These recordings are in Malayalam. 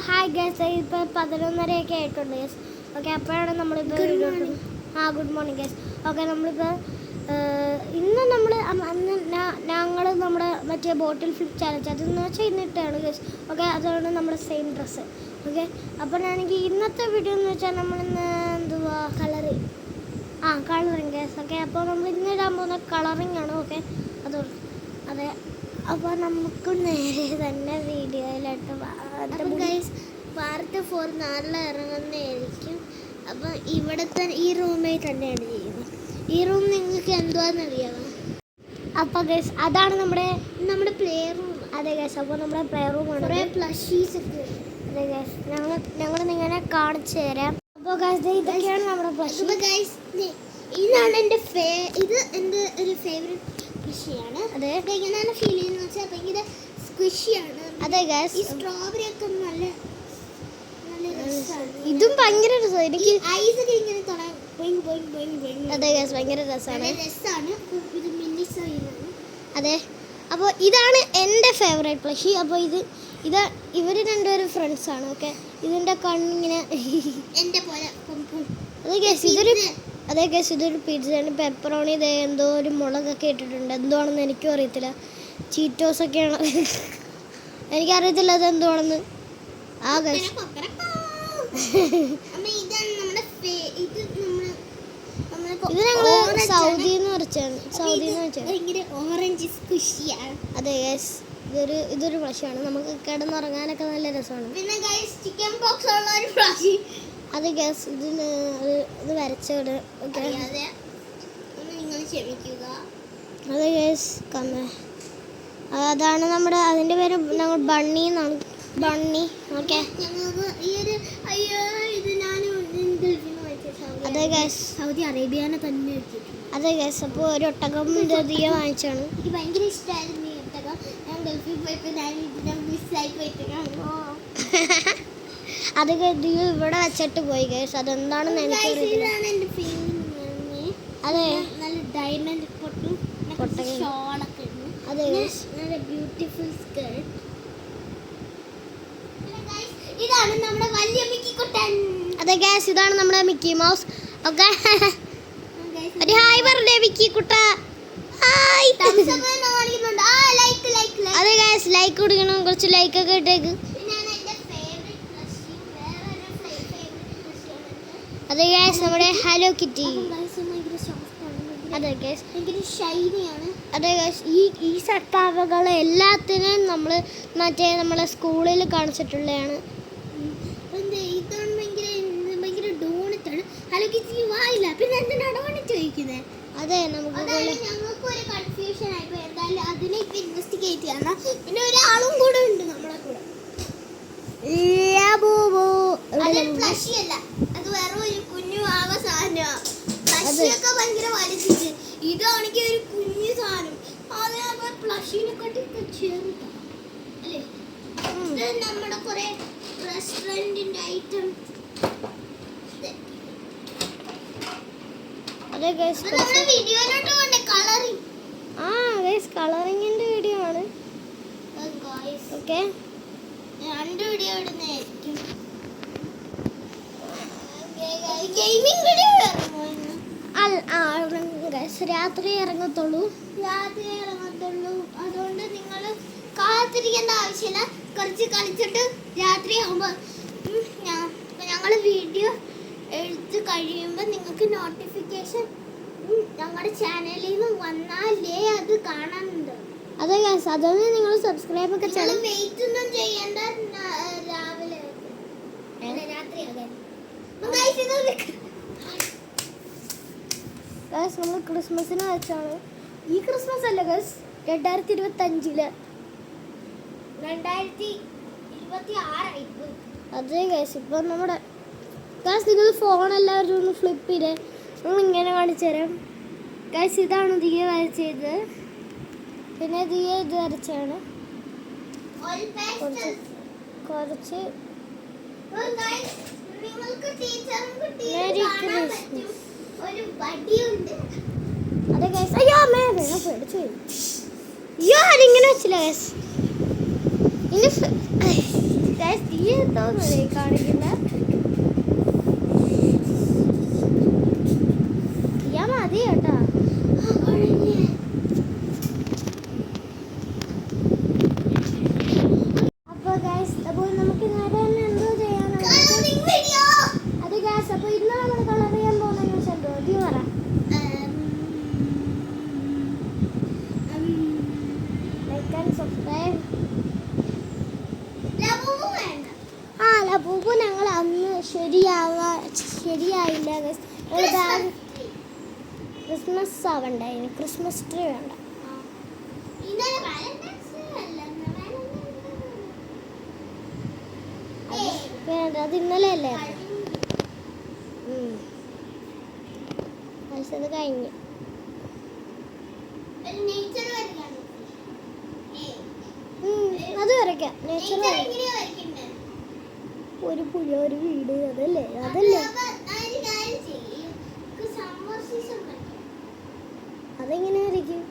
ഹായ് ഗൈസ്, ഇപ്പോൾ 11:30 ആയിട്ടുണ്ട് ഗൈസ്. ഓക്കെ, അപ്പോഴാണ് നമ്മളിപ്പോൾ ഗുഡ് മോർണിംഗ് ഗൈസ്. ഓക്കെ, നമ്മളിപ്പോൾ ഇന്ന് നമ്മൾ ഞങ്ങൾ നമ്മുടെ മറ്റേ ബോട്ടിൽ ഫ്ലിപ്പ് ചാലഞ്ച് അതെന്ന് വെച്ചാൽ ഇന്നിട്ടാണ് ഗൈസ്. ഓക്കെ, അതാണ് നമ്മുടെ സെയിം ഡ്രസ്സ്. ഓക്കെ, അപ്പോൾ ഞാനെങ്കിൽ ഇന്നത്തെ വീഡിയോ എന്ന് വെച്ചാൽ നമ്മളിന്ന് എന്തുവാ കളറിങ് ഗൈസ്. ഓക്കെ, അപ്പോൾ നമ്മൾ ഇന്നിടാൻ പോകുന്ന കളറിങ് ആണ്. ഓക്കെ, അതെ. അപ്പോൾ നമുക്ക് നേരെ തന്നെ വീഡിയോയിലോട്ട് പാർട്ട് 4 നാളെ ഇറങ്ങുന്നതായിരിക്കും. അപ്പോൾ ഇവിടുത്തെ ഈ റൂമിൽ തന്നെയാണ് ചെയ്യുന്നത്. ഈ റൂം നിങ്ങൾക്ക് എന്തുവാണെന്നറിയാമോ? അപ്പോൾ ഗൈസ്, അതാണ് നമ്മുടെ പ്ലേ റൂം. അതെ ഗൈസ്, അപ്പോൾ നമ്മുടെ പ്ലേ റൂമാണ്. കുറേ പ്ലഷീസ് ഒക്കെ. അതെ ഗൈസ്, ഞങ്ങൾ നിങ്ങളെ കാണിച്ചു തരാം. അപ്പോൾ ഗൈസ്, ഇതൊക്കെയാണ് നമ്മുടെ പ്ലഷ്. അപ്പോൾ ഗൈസ്, ഇതാണ് ഇത് എൻ്റെ ഒരു ഫേവറേറ്റ് സ്ക്വിഷിയാണ്. അതെ, എങ്ങനെയാണ് ഫീൽ ചെയ്യുന്നത് വെച്ചാൽ ഭയങ്കര സ്ക്വിഷിയാണ്. അതെ ഗൈസ്, ഈ സ്ട്രോബെറി ഒക്കെ നല്ല രസമാണ്. ഇതും ഭയങ്കര രസമാണ്. എനിക്ക് ഐസൊക്കെ ഇങ്ങനെ തൊടാൻ. അതെ ഗൈസ്, ഭയങ്കര രസമാണ്. ഇത് മിനി സൈനാണ്. അതെ, അപ്പോൾ ഇതാണ് എൻ്റെ ഫേവറേറ്റ് പ്ലഷി. അപ്പോൾ ഇവർ രണ്ടുപേരും ഫ്രണ്ട്സാണ്. ഓക്കെ, ഇതിൻ്റെ കണ്ണിങ്ങനെ എൻ്റെ പോലെ. അതെ ഗൈസ്, ഇതൊരു പിസ്സയാണ്. പെപ്പറോണി എന്തോ ഒരു മുളകൊക്കെ ഇട്ടിട്ടുണ്ട്. എന്തുവാണെന്ന് എനിക്കും അറിയത്തില്ല. ചീറ്റോസൊക്കെയാണ്. എനിക്കറിയത്തില്ല അത് എന്തുവാണെന്ന്. ആ ഗൈസ്, ഇത് ഞങ്ങൾ സൗദിന്ന് വെച്ചാണ്. ഓറഞ്ച് സ്ക്വിഷിയാണ്. അതെ ഗൈസ്, ഇതൊരു ഫ്ലഷാണ്. നമുക്ക് കിടന്നുറങ്ങാനൊക്കെ നല്ല രസമാണ്. പിന്നെ ഗൈസ്, ചിക്കൻ ബോക്സ് ഉള്ള ഒരു ഫ്ലഷ്. അത് ഗൈസ്, ഇത് വരച്ചോട്. ഓക്കെ, നിങ്ങൾ ക്ഷമിക്കുക. അത് ഗൈസ്, അതാണ് അതിൻ്റെ പേര് ഞങ്ങൾ ബണ്ണി എന്നാണ്. ബണ്ണി. ഓക്കെ, അതെ ഗൈസ്, സൗദി അറേബ്യനെ തന്നെ. അതെ ഗൈസ്, അപ്പോൾ ഒരു ഒട്ടകം വാങ്ങിച്ചാണ്. എനിക്ക് ഭയങ്കര ഇഷ്ടമായിരുന്നു ഈ ഒട്ടകം. ഞാൻ ഗൾഫിൽ പോയപ്പോൾ അത് ഇവിടെ വെച്ചിട്ട് പോയി ഗൈസ്. അതെന്താണെന്ന് എനിക്ക് അതെ, നല്ല ഡയമണ്ട് ഷോളൊക്കെ ഉണ്ട്. അതെ ഗൈസ്, നല്ല ബ്യൂട്ടിഫുൾ സ്കേർട്ട്. ഇതാണ് നമ്മുടെ വലിയ മിക്കി കുട്ടൻ. അതെ ഗൈസ്, ഇതാണ് നമ്മുടെ മിക്കി മൗസ്. ഓക്കെ, ഒരു ഹായ് പറഞ്ഞേ മിക്കി കുട്ട. ഹായ്. അതെ ഗൈസ്, ലൈക്ക് കൊടുക്കണം. കുറച്ച് ലൈക്കൊക്കെ ഇട്ടേക്ക്. അതെ ഗൈസ്, നമ്മുടെ ഹലോ കിറ്റി. അതെ ഗൈസ്, ഭയങ്കര ഷൈനിയാണ്. അതെ ഗൈസ്, ഈ സട്ടാവകൾ എല്ലാത്തിനും നമ്മൾ നമ്മളെ സ്കൂളിൽ കാണിച്ചിട്ടുള്ളതാണ്. ഇതാണ് ഭയങ്കര ഡോണറ്റാണ്. ഹലോ കിറ്റി വായില്ല, പിന്നെ എന്തിനാണ് ഡോണറ്റ് ചോദിക്കുന്നത്? അതെ, ഞങ്ങൾക്ക് ഒരു കൺഫ്യൂഷൻ ആയിപ്പോ. എന്തായാലും അതിനെ ഇപ്പൊ ഇൻവെസ്റ്റിഗേറ്റ് ചെയ്യണം. പിന്നെ ഒരാളും കൂടെ ഉണ്ട് നമ്മളെ കൂടെ. അത് വേറെ ഒരു കുഞ്ഞു സാധനം. പ്ലഷിയൊക്കെ ഭയങ്കര വലിച്ചിട്ട് ഇതാണെങ്കിൽ ഒരു കുഞ്ഞു സാധനം. അതേപോലെ പ്ലഷിനെക്കാട്ടി ചെറുതാ അല്ലേ? ഇത് നമ്മുടെ കുറെ റെസ്റ്റോറന്റിന്റെ ഐറ്റം. കളറിങ്ങിന്റെ വീഡിയോ ആണ്. ഓക്കെ, 2 വീഡിയോ ഇടുന്നതായിരിക്കും. രാത്രി ഇറങ്ങത്തുള്ളൂ. അതുകൊണ്ട് നിങ്ങൾ കാത്തിരിക്കേണ്ട ആവശ്യമില്ല. കുറച്ച് കളിച്ചിട്ട് രാത്രി ആകുമ്പോൾ ഞങ്ങൾ വീഡിയോ എടുത്ത് കഴിയുമ്പോൾ നിങ്ങൾക്ക് നോട്ടിഫിക്കേഷൻ ഞങ്ങളുടെ ചാനലിൽ നിന്ന് വന്നാലേ അത് കാണാനുണ്ട്. അതെ ഗൈസ്, അതൊന്ന് നിങ്ങൾ സബ്സ്ക്രൈബ് ഒക്കെ ചെയ്യണം. വെയിറ്റ് ഒന്നും ചെയ്യേണ്ട. രാവിലെ രാത്രി ഗൈസ്, നമ്മൾ ക്രിസ്മസിന് വെച്ചാണ്. ഈ ക്രിസ്മസ് അല്ല ഗൈസ്, 2025. 2026 അതെ ഗൈസ്. ഇപ്പം നമ്മുടെ ഗൈസ്, നിങ്ങൾ ഫോൺ എല്ലാവരും ഒന്ന് ഫ്ലിപ്പ് ചെയ്തേ. നമ്മൾ ഇങ്ങനെ കാണിച്ചു തരാം ഗൈസ്. ഇതാണ് ദിയ വരച്ചത്. പിന്നെ ദിയ ഇത് വരച്ചാണ്. കുറച്ച് അതെ ഗൈസ്, അയ്യോ അമ്മേ പേടിച്ചു പോയി. അയ്യോ, അതിങ്ങനെ വെച്ചില്ല ഗൈസ്. ഇനി ഗൈസ് ഈ എന്തോന്നല്ലേ കാണിക്കുന്നത്? ഞാൻ മതി കേട്ടാ. അപ്പൊ ഗൈസ് അപ്പോൾ നമുക്ക് നേരെ തന്നെ എന്തോ ചെയ്യാനാണ് അത് ഗൈസ്. അപ്പൊ ഇന്ന് നമ്മൾ കളർ ചെയ്യാൻ പോകുന്ന ന്യൂസ് എന്തോ നീ പറ. Like and subscribe. ലബൂബു ഞങ്ങൾ അന്ന് ശരിയായില്ല ഗൈസ്. ക്രിസ്മസ് ആവണ്ടായിരുന്നു, ക്രിസ്മസ് ട്രീ വേണ്ട. അത് ഇന്നലെ അല്ലേ? അത് കഴിഞ്ഞു. അത് വരയ്ക്കാം. നേച്ചർ ഒരു പുഴ, ഒരു വീട്, അതല്ലേ അതെങ്ങനെ വരയ്ക്കും?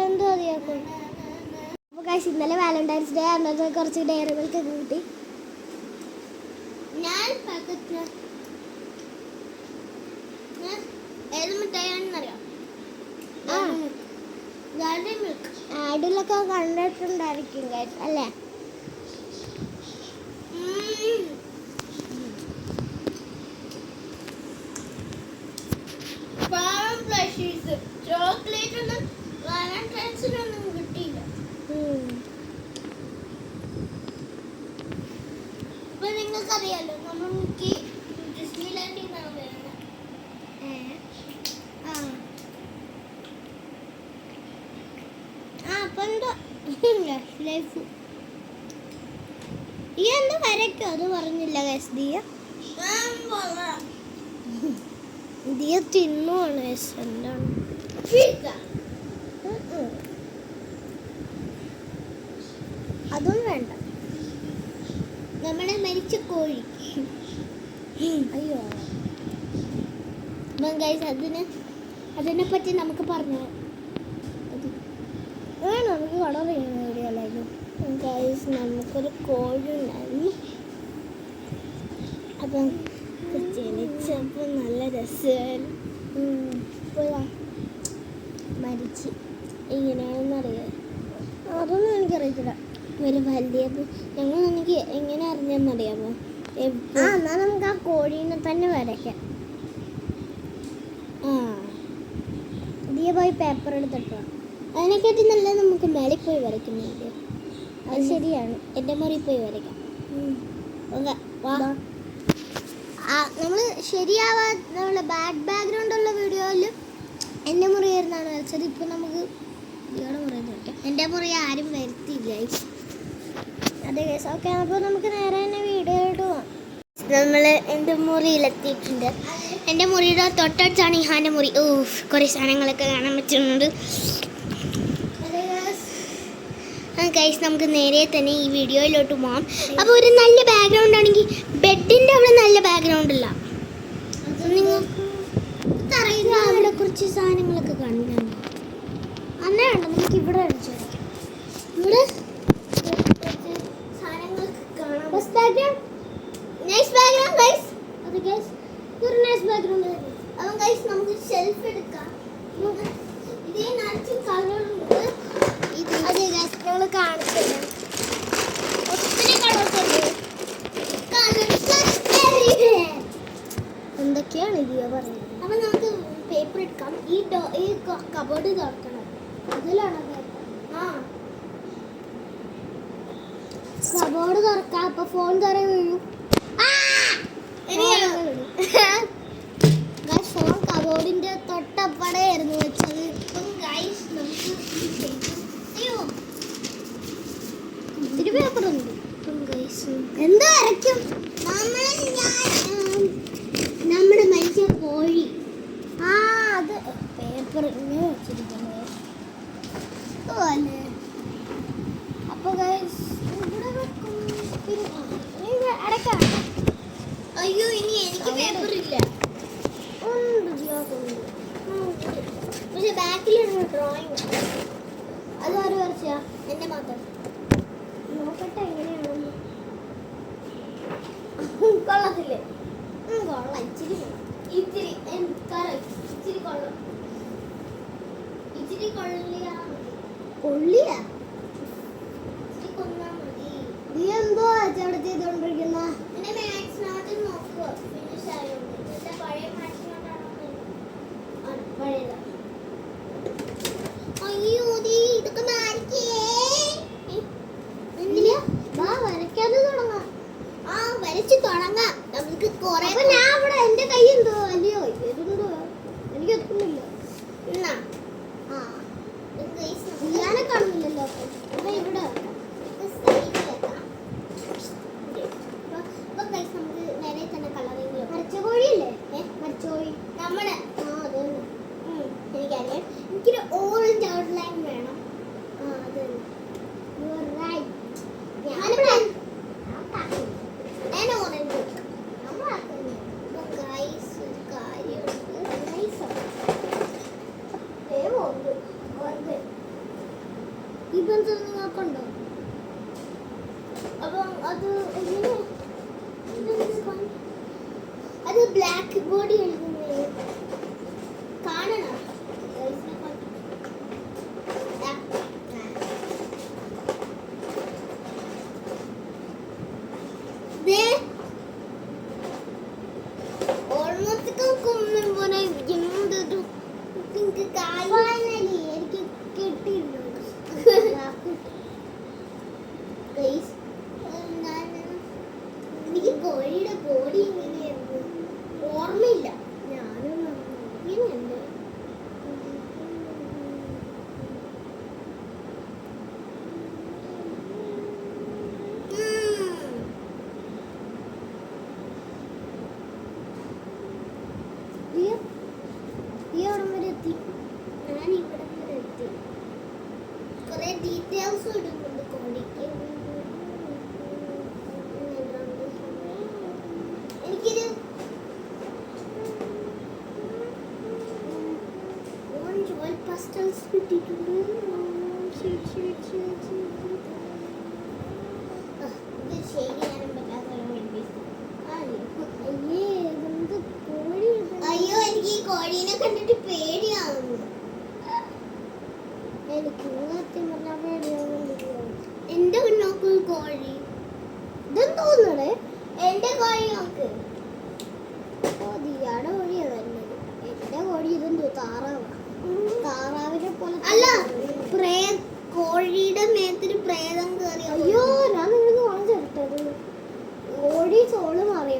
എന്തോ അറിയാക്കും. അപ്പോൾ ഗൈസ് ഇന്നലെ വാലന്റൈൻസ് ഡേ ആണെന്ന് കുറച്ച് ഡയറി മിൽക്ക് കൂട്ടി. ഞാൻ ഏത് മിഠായിയാണെന്നറിയാം? ആഡിലൊക്കെ കണ്ടിട്ടുണ്ടായിരിക്കും ഗൈസ് അല്ലേ? ചോക്ലേറ്റ് ഒന്നും വാലന്റൈൻസിനൊന്നും കിട്ടിയില്ല. ഇപ്പൊ നിങ്ങൾക്കറിയാലോ നമുക്ക് ഡിസ്നിലാൻഡിൽ നിന്നാണ് വരുന്നത്. അപ്പൊ എന്താ ലൈഫ് ഈ എന്താ വരയ്ക്കോ? അത് പറഞ്ഞില്ല ഗൈസ്. ദിയ തിന്നുവാണ് ഗൈസ്. എന്താണ് അതും വേണ്ട. നമ്മുടെ മരിച്ച കോഴി. അയ്യോ ഗൈസ് അതിനെ പറ്റി നമുക്ക് പറഞ്ഞു നമുക്ക് കളർ ചെയ്യുന്ന വീഡിയോയിലായിരുന്നു ഗൈസ്. നമുക്കൊരു കോഴി ഉണ്ടായിരുന്നു. അപ്പം ജനിച്ചപ്പോൾ നല്ല രസമായിരുന്നു. ഇപ്പോൾ മരിച്ച് ഇങ്ങനെയാണെന്നറിയാം. അതൊന്നും എനിക്കറിയത്തില്ല. ഒരു വലിയപ്പോൾ ഞങ്ങളെനിക്ക് എങ്ങനെ അറിഞ്ഞെന്നറിയാമോ? എന്നാൽ നമുക്ക് ആ കോഴീനെ തന്നെ വരയ്ക്കാം. ഇതിയെ പോയി പേപ്പർ എടുത്തിട്ടോ. അതിനെക്കാട്ടി നല്ല നമുക്ക് മേളിൽ പോയി വരയ്ക്കുന്നുണ്ട്. അത് ശരിയാണ്. എൻ്റെ മുറിയിൽ പോയി വരയ്ക്കാം. നമ്മൾ ശരിയാവാത്ത ബാഡ് ബാക്ക്ഗ്രൗണ്ട് ഉള്ള വീഡിയോയിൽ എൻ്റെ മുറിയായിരുന്നാണ് വരച്ചത്. ഇപ്പം നമുക്ക് ഇയാളുടെ മുറിയിൽ വരയ്ക്കാം. എൻ്റെ മുറി ആരും വരുത്തിയില്ല. അതെ കേസ്. ഓക്കെ, അപ്പോൾ നമുക്ക് നേരെ തന്നെ വീഡിയോയിട്ട് പോകാം. നമ്മൾ എൻ്റെ മുറിയിലെത്തിയിട്ടുണ്ട്. എൻ്റെ മുറിയുടെ തൊട്ടടുത്താണ് ഇഹാൻ്റെ മുറി. കുറേ സാധനങ്ങളൊക്കെ കാണാൻ പറ്റുന്നുണ്ട്. ഗൈസ് നമുക്ക് നേരെ തന്നെ ഈ വീഡിയോയിലോട്ട് പോകാം. അപ്പോൾ ഒരു നല്ല ബാക്ക്ഗ്രൗണ്ട് ആണെങ്കിൽ ബെഡിൻ്റെ അവിടെ നല്ല ബാക്ക്ഗ്രൗണ്ട് ഇല്ല. നിങ്ങൾ അവിടെ കുറച്ച് സാധനങ്ങളൊക്കെ കാണിക്കാൻ അന്നേ വേണ്ട. നമുക്ക് ഇവിടെ അടിച്ചു ഇവിടെ സാധനങ്ങളൊക്കെ കാണാം. Nice background guys. അത് ഗൈസ് ഒരു നൈസ് ബാക്ക്ഗ്രൗണ്ട്. അപ്പം ഗൈസ് നമുക്ക് ഷെൽഫ് എടുക്കാം. ഇതേ നിറച്ച് കളറുണ്ട്. അതെ ഗൈസ് ഞങ്ങൾ കാണിച്ചില്ല. ഒത്തിരി കളേഴ്സ് എന്തൊക്കെയാണ് ഇതിയോ പറയുന്നത്. അപ്പം നമുക്ക് പേപ്പർ എടുക്കാം. ഈ കബോർഡ് തുറക്കണം. അതിലാണ് കബോർഡ് തുറക്കാം. അപ്പൊ ഫോൺ തുറ വീഴും. ഫോൺ കബോർഡിന്റെ തൊട്ടപ്പടയായിരുന്നു വെച്ചത്. ഇപ്പം ഗൈസ് നമുക്ക് ഒത്തിരി പേപ്പർ ഉണ്ട്. എന്താ വരയ്ക്കും? നമ്മുടെ മനുഷ്യ കോഴി. അത് പേപ്പർ ഇങ്ങനെ വെച്ചിരിക്കുന്നത് അല്ലേ? അപ്പൊ ഗൈസ് ഇവിടെ വെക്കും. അടക്കാം. അയ്യോ ഇനി ഡ്രോയിങ്. അത് ആര് വരച്ചാ? എന്നെ മാത്രം. നോക്കട്ടെ എങ്ങനെയാണെന്ന്. കൊള്ളത്തില്ലേ? കൊള്ളാം. ഇച്ചിരി ഇച്ചിരി ഇച്ചിരി കൊള്ളാം. ഇച്ചിരി കൊള്ളിയാ കൊള്ളിയാ ഇച്ചിരി കൊള്ളാ മതി. നീ എന്തോ അവിടെ ചെയ്തോണ്ടിരിക്കുന്ന? എന്റെ മാത്സ് നോട്ട് നോക്കുക. ഫിനിഷ് ആയോണ്ട് എന്റെ പഴയ മാത്സ് നോട്ടാണോ? പഴയതാ. അയ്യോ ഇതൊക്കെ മാറിക്കേ. വരയ്ക്കാതെ തുടങ്ങാം. ആ വരച്ചു തുടങ്ങാം. നമുക്ക് കുറെ. ഞാൻ ഇവിടെ എന്റെ കൈ എന്തോ അല്ലയോ ഇതുണ്ടോ എനിക്ക് എത്തുന്നില്ല. എന്നാ ഞാനെ കാണുന്നില്ലല്ലോ. അപ്പൊ ഇവിടെ നമുക്ക് നേരെ തന്നെ കളറിങ്. മരിച്ച കോഴിയല്ലേ? മരിച്ച കോഴി നമ്മുടെ. ആ അതെ എനിക്കറിയാം. എനിക്കൊരു ഓറഞ്ച് ഔട്ട്ലൈൻ വേണം. ആ അതെ ഞാൻ ഓറഞ്ച്. ഈ പെൻസിൽ നിങ്ങൾക്കുണ്ടോ? അപ്പം അത് എങ്ങനെ? അത് ബ്ലാക്ക് ബോർഡ് എഴുതുന്നത് കാണണം. ഓൾമോസ്റ്റ് പോലെ എന്തൊരു എനിക്ക് കിട്ടിയിരുന്നു. എനിക്ക് കോഴിയുടെ ബോഡി ഇങ്ങനെയായിരുന്നു ഓർമ്മയില്ല. ഞാനും ഇങ്ങനെയുണ്ട്. ഈ ഓർമ്മ വരെ എത്തി. ഞാൻ ഇവിടെ വരെ എത്തി. കുറെ ഡീറ്റെയിൽസ് ഇടുന്നുണ്ട് കോഴിക്ക്. എനിക്കൊരു ഓറഞ്ച് ഓയിൽ പാസ്റ്റൽസ് കിട്ടിയിട്ടുണ്ട്. ഇത് ശരിയാനും പറ്റാത്ത അയ്യോ എനിക്ക് ഈ കോഴീനെ കണ്ടിട്ട് പേടിയാവുന്നു. എനിക്ക് എന്റെ നോക്കൂ കോഴി. ഇതെന്തോന്നടേ എന്റെ കോഴി നോക്ക്. ദിയാടെ കോഴിയാ നല്ലത്. എന്റെ കോഴി ഇതെന്തോ താറാവാ. താറാവിനെ പോലെ അല്ല. കോഴിയുടെ മേത്തിന് പ്രേതം കയറി. അയ്യോ ഞാൻ നിങ്ങൾക്ക് വാങ്ങിച്ചെടുത്തത്. കോഴി സോള് മാറിയ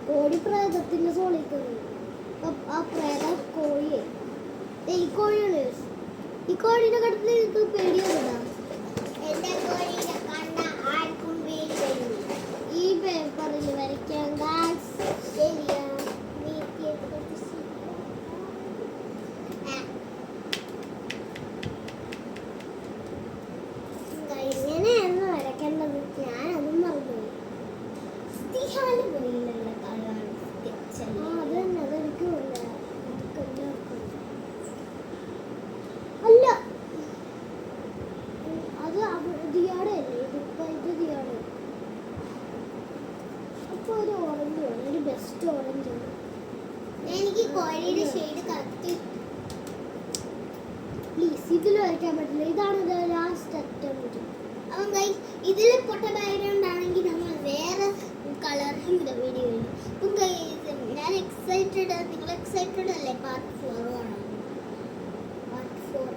കോഴി പ്രേതത്തിന്റെ സോളിൽ കയറി. ആ പ്രേതം കോഴിയെ ഈ കോഴിയാണ്. ഈ കോഴീനെ കണ്ടിട്ട് എനിക്ക് പേടിയാ. എന്റെ കോഴീനെ കണ്ട ആർക്കും പേടി വരും. ഈ പേപ്പറിൽ വരയ്ക്കാൻ ശരിയാ. ഇങ്ങനെയായിരുന്നു വരയ്ക്കേണ്ടത്. ഞാനതും മറന്നുപോയി. പോയില്ലല്ലോ അത് തന്നെ. അതെനിക്ക് അല്ല അത് ദിയാടെ അല്ലേ? ഇത് ദിയാടെ. അപ്പൊ ഒരു ഓറഞ്ച് വേണം. ഒരു ബെസ്റ്റ് ഓറഞ്ച് ആണ്. എനിക്ക് കോഴിയുടെ ഷെയ്ഡ് കറക്റ്റ് പ്ലീസ്. ഇതിൽ വരയ്ക്കാൻ പറ്റില്ല. ഇതാണ് ലാസ്റ്റ് അറ്റംപ്റ്റ്. അപ്പം ഗൈസ് ഇതിൽ പൊട്ട ബാക്ക്ഗ്രൗണ്ട് ആണെങ്കിൽ നമ്മൾ വേറെ കളറിങ് വീഡിയോ ഉണ്ട്. അപ്പം ഗൈസ് ഞാൻ എക്സൈറ്റഡ്. നിങ്ങൾ എക്സൈറ്റഡ് അല്ലേ? പാർട്ട് 4 ആണ്. പാർട്ട് 4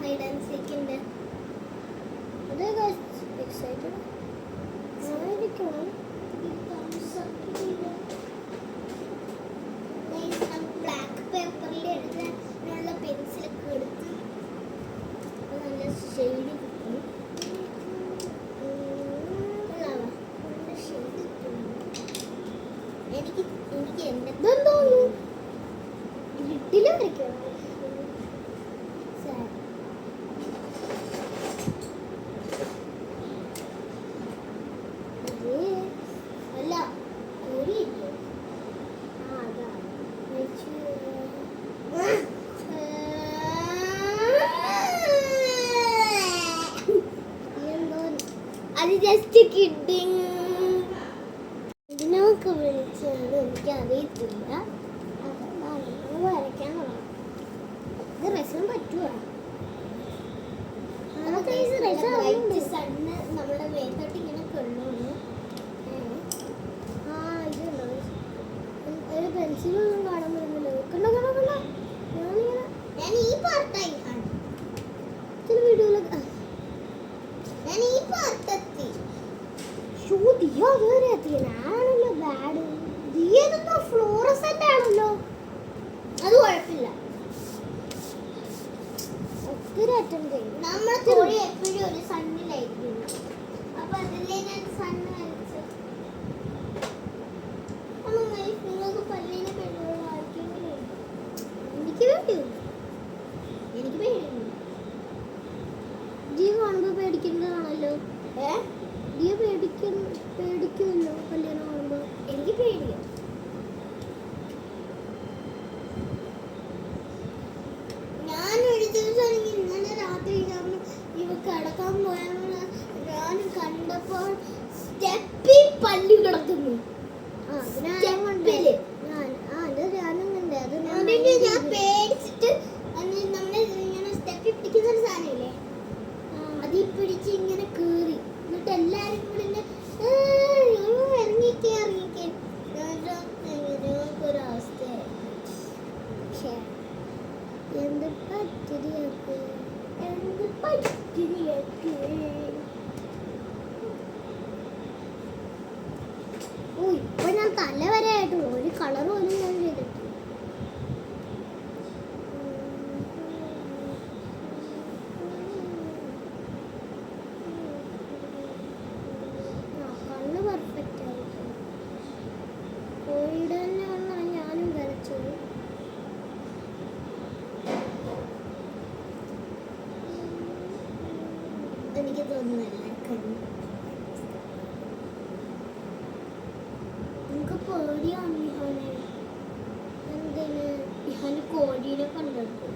ഹൈഡ് ആൻഡ് സീക്കിൻ്റെ. അതെ ഗൈസ് എക്സൈറ്റഡ് ആയിരിക്കണം. ബ്ലാക്ക് പേപ്പറിൽ എഴുതാനുള്ള പെൻസിലൊക്കെ എടുത്ത് നല്ല ഷെയ്ഡ് കിട്ടും. എനിക്ക് എന്തെന്തോ ലിട്ടില് വരയ്ക്കണം. അല്ല കോഴിയില്ലേ? ആ അതാ ഇതിനൊക്കെ വിളിച്ചത് എനിക്കറിയത്തില്ല. വരയ്ക്കാൻ തുടങ്ങും. ഇത് രസം പറ്റുമോ? സണ്ണ് നമ്മുടെ മേത്തോട്ട് ഇങ്ങനെ കൊള്ളുന്നു. ഇതുണ്ടോ ഒരു പെൻസിലൊന്നും കാണാൻ പറ്റുന്നില്ല. കണ്ടോ ഞാൻ ഈ പാർട്ടായി ചില വീഡിയോയിലൊക്കെ ഞാൻ ഈ പാർട്ടെത്തി. ദിയ അതുവരെ എത്തി. ഞാനാണല്ലോ ബാഡ്. ദിയതൊന്നും ഫ്ലോറസെന്റ് ആണല്ലോ. അത് കുഴപ്പമില്ല. ഒത്തിരി അറ്റംപ്റ്റ് ചെയ്യും. നമ്മളെ കോഴി എപ്പോഴും ഒരു സണ്ണിലായിരിക്കും. അപ്പൊ അതിലേ ഞാൻ സണ്ണ് വരച്ചു. നിങ്ങൾക്ക് പല്ലിനെ പേടിയുള്ള എനിക്ക് പേടിയുണ്ട്. എനിക്ക് പേടിയുണ്ട്. ദിയ കാണുമ്പോ പേടിക്കുന്നതാണല്ലോ. ദിയ പേടിക്കുമല്ലോ പല്ലിനെ കാണുമ്പോ. എനിക്ക് പേടിയാണ്. ഞാനൊരു ദിവസം ഇന്നലെ രാത്രി ഇവ കിടക്കാൻ പോയപ്പോൾ ഞാൻ കണ്ടപ്പോൾ സ്റ്റെപ്പിൽ പല്ലി കിടക്കുന്നു. ഞാൻ പേടിച്ചിട്ട് നമ്മളെ ഇങ്ങനെ സ്റ്റെപ്പിൽ പിടിക്കുന്ന ഒരു സാധനമില്ലേ, അതിൽ പിടിച്ച് ഇങ്ങനെ കേറി. എന്നിട്ട് എല്ലാരും കൂടി ഇറങ്ങിക്കേ ഒരവസ്ഥയായി. എന്ത് പറ്റിരിയൊക്കെ ഓ ഇപ്പൊ ഞാൻ തല വരെ ആയിട്ടുള്ളൂ. ഒരു കളർ പോലും ഞാൻ ചെയ്തിട്ടില്ല. കണ്ണ് പെർഫെക്റ്റ് ആയിരിക്കും. കോഴിയുടെ തന്നെയാണ് ഞാനും വരച്ചത്. എനിക്ക് തോന്നുന്നില്ല. നമുക്ക് പേടിയാണ് ഇഹാനെ. എന്തിന് ഇഹാന് കോഴീനെ കണ്ടെടുത്തു.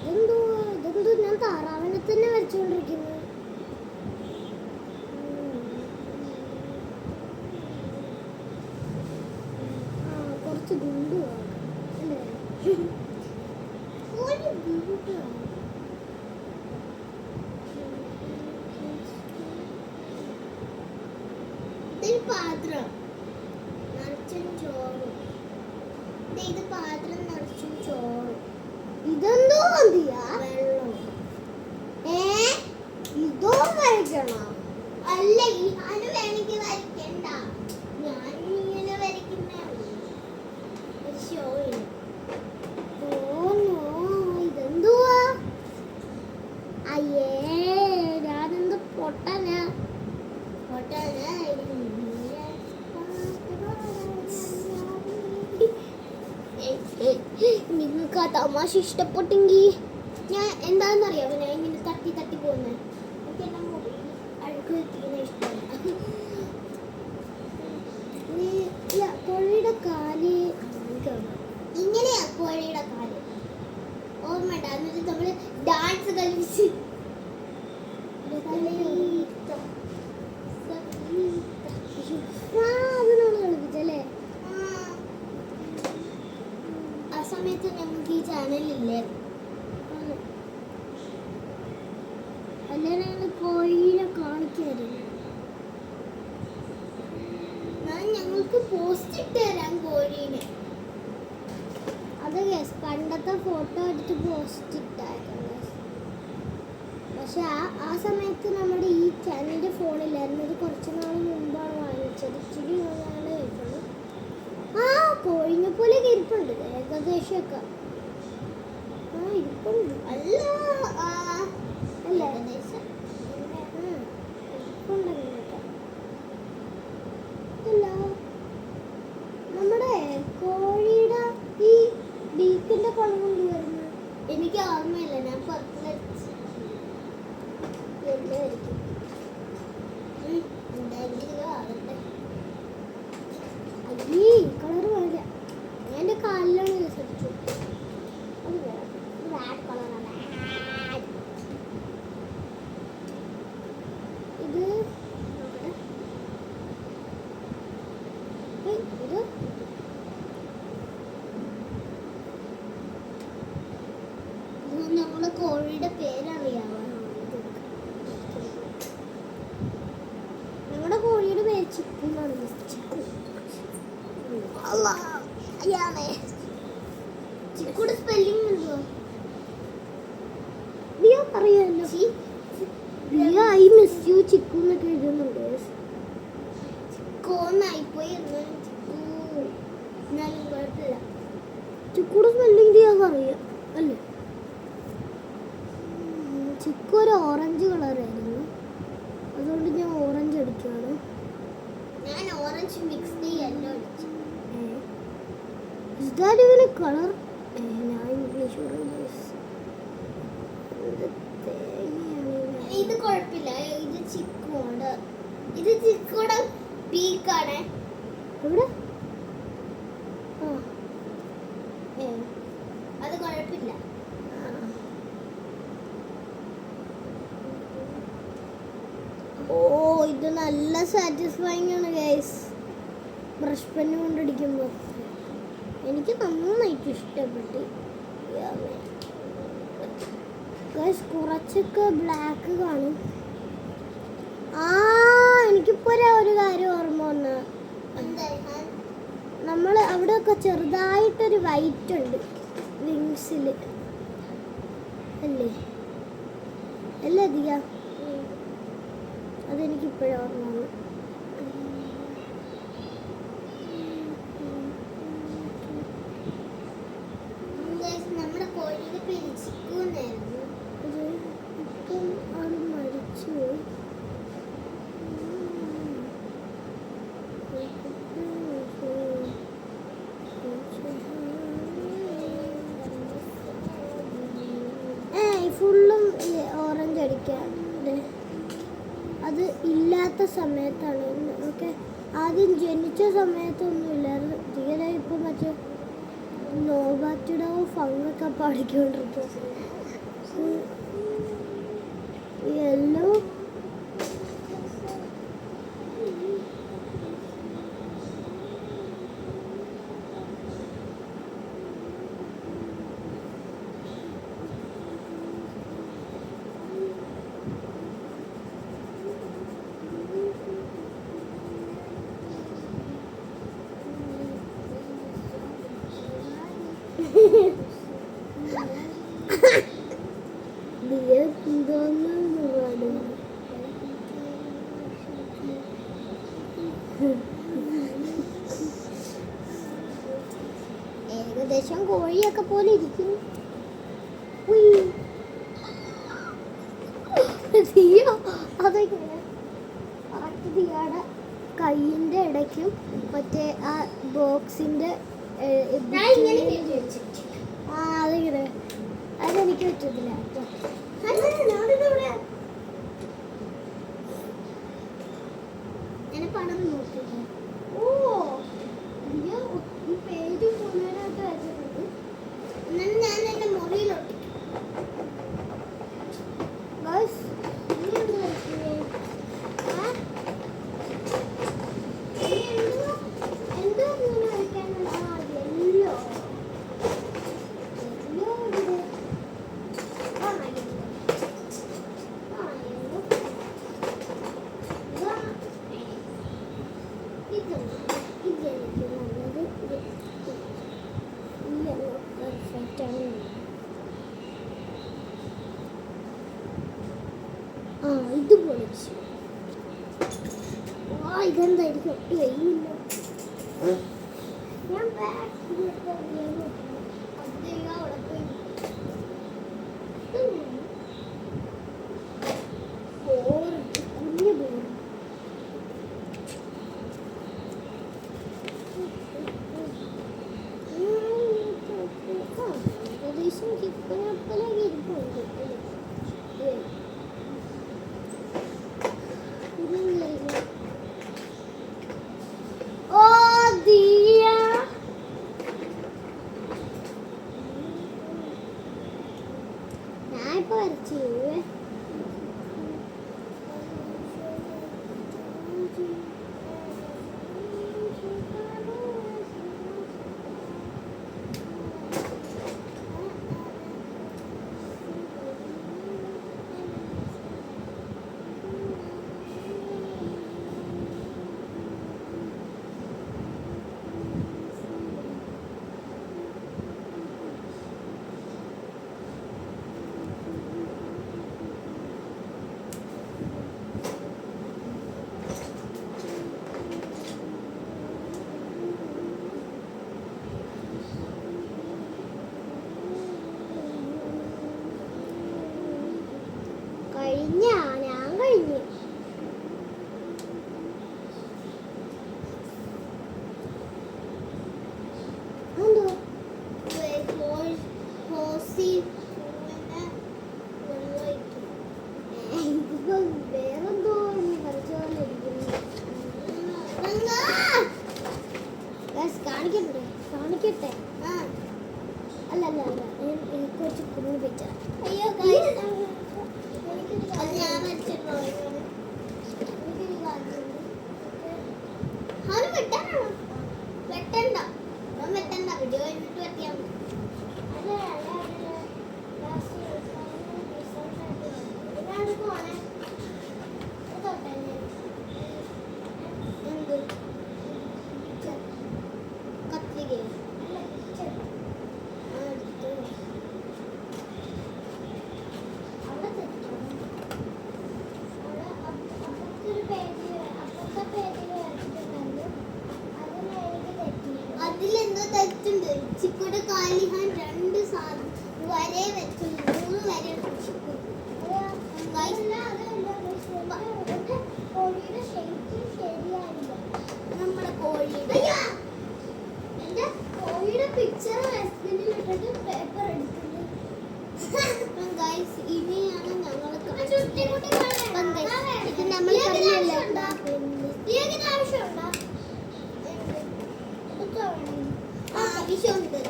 ഇതെന്തോ ഞാൻ താറാവിനെ തന്നെ വരച്ചുകൊണ്ടിരിക്കുന്നു. കുറച്ച് ഗുണ്ടു അല്ലേ? പാത്രം നിറച്ചും ചോറും. ഇത് പാത്രം നിറച്ചും ചോറും. ഇതെന്തോ വെള്ളം. ഇതോ വരയ്ക്കണോ? അല്ല, ഇഹാന് വേണമെങ്കിൽ വരയ്ക്കണ്ട. ഞാൻ ഇങ്ങനെ വരയ്ക്കുന്ന ഒരു ഷോയില്. ഇതെന്തുവാ? അയ്യേ, ഞാനെന്ത് പൊട്ടനാ. നിങ്ങൾക്ക് ആ തമാശ ഇഷ്ടപ്പെട്ടെങ്കിൽ ഞാൻ എന്താണെന്നറിയാമോ, ഞാൻ ഇങ്ങനെ തട്ടി തട്ടി പോകുന്നത്. എനിക്ക് എൻ്റെ മുടി അഴുക്ക് എത്തിക്കുന്ന ഇഷ്ടമല്ല. കോഴിയുടെ കാല് ഇങ്ങനെയാ. കോഴിയുടെ കാല് ഓർമ്മ എന്നിട്ട് നമ്മള് ഡാൻസ് കളിച്ച് കളിപ്പിച്ചല്ലേ. ആ സമയത്ത് ഞങ്ങൾക്ക് ഈ ചാനലില്ലേ. അല്ലാതെ കോഴിനെ കാണിക്കായിരുന്നു. ഞാൻ ഞങ്ങൾക്ക് പോസ്റ്റ് ഇട്ട് തരാം കോഴീനെ. അത് പണ്ടത്തെ ഫോട്ടോ എടുത്ത് പോസ്റ്റ് ഇട്ടായിരുന്നു. പക്ഷെ ആ സമയത്ത് നമ്മുടെ ഈ ചാനലിൻ്റെ ഫോണില്ലായിരുന്നു. ഇത് കുറച്ച് നാൾ മുമ്പാണ് വാങ്ങിച്ചത്. ഇച്ചിരി നാളെ ആയിട്ടുള്ളൂ. കോഴിനെ പോലെ ഇരിപ്പുണ്ട് ഏകദേശമൊക്കെ. ഇരിപ്പുണ്ട്. അല്ല ഏകദേശം ഇരിപ്പുണ്ട്. അല്ല നമ്മുടെ കോഴിയുടെ ഈ ബീക്കിന്റെ കളർ കൊണ്ട് വരുന്നത് എനിക്ക് ഓർമ്മയില്ല. ഞാൻ കളർ വേണ്ട. ഞാൻ എൻ്റെ കാലിലാണ് ശ്രദ്ധിച്ചു. അത് വേണം. ചിക്കു എന്നൊക്കെ എഴുതുന്നുണ്ട്. ചിക്കോന്നായിപ്പോയി എന്നാലും കുഴപ്പമില്ല. ചിക്കൂടെ സ്മെല്ലിങ് ചെയ്യാന്നറിയാം അല്ലേ? ചിക്കു ഒരു ഓറഞ്ച് കളറായിരുന്നു, അതുകൊണ്ട് ഞാൻ ഓറഞ്ച് അടിക്കുകയാണ്. ഞാൻ ഓറഞ്ച് മിക്സ് യെല്ലോ അടിച്ചു. ഇതാരും കളർ ഞാൻ ഇംഗ്ലീഷ് ഇത് കുഴപ്പമില്ല. ഇത് ചിക്കുണ്ട്, ഇത് ചിക്കുടെ പീക്കാണ്. ഇവിടെ അത് കുഴപ്പമില്ല. ഓ ഇത് നല്ല സാറ്റിസ്ഫൈങ് ആണ് ഗൈസ്. ബ്രഷ് പെന്ന് കൊണ്ടടിക്കുമ്പോൾ എനിക്ക് നന്നായിട്ട് ഇഷ്ടപ്പെട്ടു ഗൈസ്. കുറച്ചൊക്കെ ബ്ലാക്ക് കാണും. എനിക്കിപ്പോ ഒരു കാര്യം ഓർമ്മ വന്ന, നമ്മൾ അവിടെയൊക്കെ ചെറുതായിട്ടൊരു വൈറ്റ് ഉണ്ട് വിങ്സിൽ അല്ലേ? അല്ലേ അധിക? അതെനിക്കിപ്പോഴും ഓർമ്മ വന്നു. നമ്മുടെ കോഴിയുടെ പേര് ചിക്കുന്നായിരുന്നു. ഇപ്പം ആള് മരിച്ചു പോയി. ഫുള്ളും ഓറഞ്ച് അടിക്കാൻ അത് ഇല്ലാത്ത സമയത്താണ്. ഓക്കെ, ആദ്യം ജനിച്ച സമയത്തൊന്നും ഇല്ലായിരുന്നു. തീരെ ഇപ്പം മറ്റേ നോബാറ്റിയുടെ ഫങ്ങൊക്കെ പാടിക്കൊണ്ടിരിക്കും. യെല്ലോ ഏകദേശം കോഴിയൊക്കെ പോലെ ഇരിക്കും. അതെങ്ങനെ കറക്റ്റ് തീയുടെ കയ്യിൻ്റെ ഇടയ്ക്കും മറ്റേ ആ ബോക്സിൻ്റെ അതിങ്ങനെ അതെനിക്ക് പറ്റത്തില്ല. എന്നെ പടം നോക്കില്ല. ഓ ഈ പേജ് മുഴുവനായിട്ട് വെച്ചിട്ടുണ്ട്. എന്നാൽ ഞാൻ എൻ്റെ മുറിയിലൊട്ടിക്കും. ഇത് പൊളിച്ചു. ഇതെന്തായിരിക്കും? ഞാൻ കുഞ്ഞു ബോർ ഏകദേശം ചിക്കനപ്പലൊക്കെ ഇരിപ്പുണ്ട്. ഇനി വേറെന്തോ വരച്ച പോലെ കാണിക്കട്ടെ കാണിക്കട്ടെ അല്ല അല്ല അല്ല എനിക്ക് വെച്ച് കുഞ്ഞു വെച്ച അയ്യോ ഞാൻ വെട്ടാനാണോ വെട്ടണ്ട വെട്ടണ്ട വീഡിയോ കഴിഞ്ഞിട്ട് വെട്ടിയാൽ അതിലെന്തോ തെറ്റുണ്ട്. ചിക്കുടെ കാലിഹാൻ 2 വരെ വെച്ചുണ്ട്, 3 വരെ നമ്മുടെ കോഴിയുടെ എന്റെ കോഴിയുടെ പിക്ചർ ഇട്ടിട്ട് പേപ്പർ എടുക്കുന്നു. ഇനിയാണ് ഞങ്ങൾ നമ്മൾ ആവശ്യമുണ്ടോ? ആവശ്യമുണ്ട്.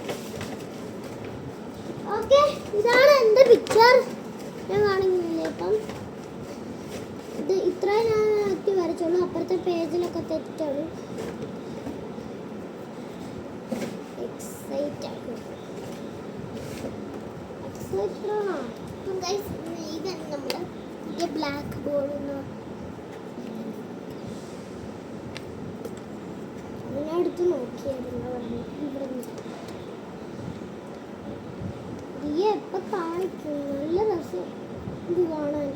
ഓക്കെ, ഇതാണ് എൻ്റെ പിക്ചർ. ഞാൻ കാണിക്കുന്നില്ലേ ഇപ്പം ഇത് ഇത്ര ഞാൻ ആക്കി വരച്ചോളൂ. അപ്പുറത്തെ പേജിലൊക്കെ തെറ്റാണ്. ഇതാണ് നമ്മുടെ ബ്ലാക്ക് ബോർഡ് അതിനടുത്ത് നോക്കിയായിരുന്നു ഇവിടെ എപ്പോ കാണിക്കും. നല്ല രസം ഇത് കാണാൻ.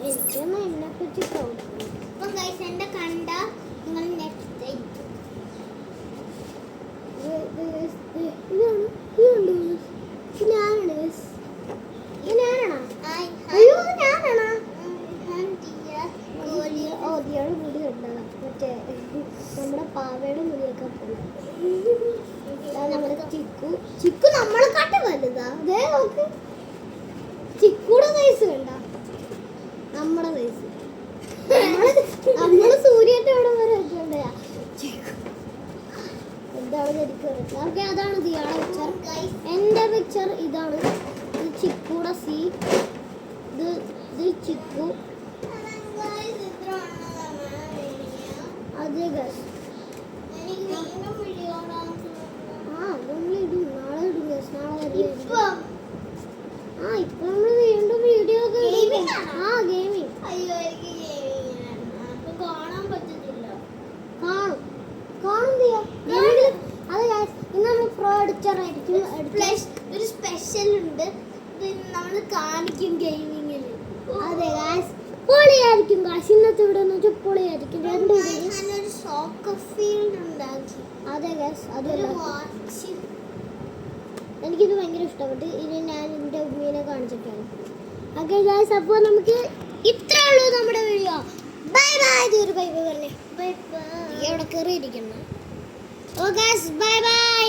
എനിക്കൊന്നും എന്നെ പറ്റി തോന്നുന്നു. അപ്പം ഗൈസ് എന്നെ കണ്ട നിങ്ങൾ നെക്സ്റ്റ് നമ്മുടെ പാവയുടെ മുടിയൊക്കെ പോയി. നമ്മുടെ ചിക്കു നമ്മളെ കാട്ടി വലുതാ. അതേ നോക്ക്, ചിക്കുടെ സൈസ് കണ്ട നമ്മുടെ സൈസ്. നമ്മള് സൂര്യന്റെ അവിടെ വരെ വെച്ചോണ്ടേ എന്താണ് ശരിക്കും. ഓക്കെ, അതാണ് ദിയാടെ പിക്ചർ. എന്റെ പിക്ചർ ഇതാണ്. ഇത് ചിക്കുടെ സീ, ഇത് ചിക്കു. അതെ ഗസ്, നമ്മളിടും നാളെ ഇടും ഗസ്. നാളെ ഇപ്പൊ നമ്മള് വീണ്ടും വീഡിയോ ഗെയിമിങ്. കാണാൻ പറ്റുന്നില്ല. കാണും ചെയ്യാം. അത് ഗൈസ്, ഇന്ന് നമ്മൾ പ്രോ എഡിറ്റർ ആയിരിക്കും. ഒരു സ്പെഷ്യൽ ഉണ്ട്, നമ്മൾ കാണിക്കും ഗെയിമിങ്ങിൽ. അതെ ഗൈസ്, പൊളിയായിരിക്കും ഗൈസ്. ഇന്നത്തെ ഇവിടെ എന്ന് വെച്ചാൽ പൊളിയായിരിക്കും. രണ്ടുപേരും സോക്കർ ഫീൽഡ് ഉണ്ടാക്കി. അതെ ഗൈസ്, അതൊരു എനിക്കിത് ഭയങ്കര ഇഷ്ടപ്പെട്ടു. ഇനി ഞാൻ എൻ്റെ ഉമ്മീനെ കാണിച്ചിട്ടാണ്. ഓക്കെ ഗൈസ്, അപ്പോൾ നമുക്ക് ഇത്രേ ഉള്ളൂ നമ്മുടെ വീഡിയോ. Bye bye. ഇതൊരു ബൈ ബൈ പറഞ്ഞേ. Bye bye. എവിടെ കയറിയിരിക്കുന്നു. ഓ ഗൈസ്, ബൈ ബൈ.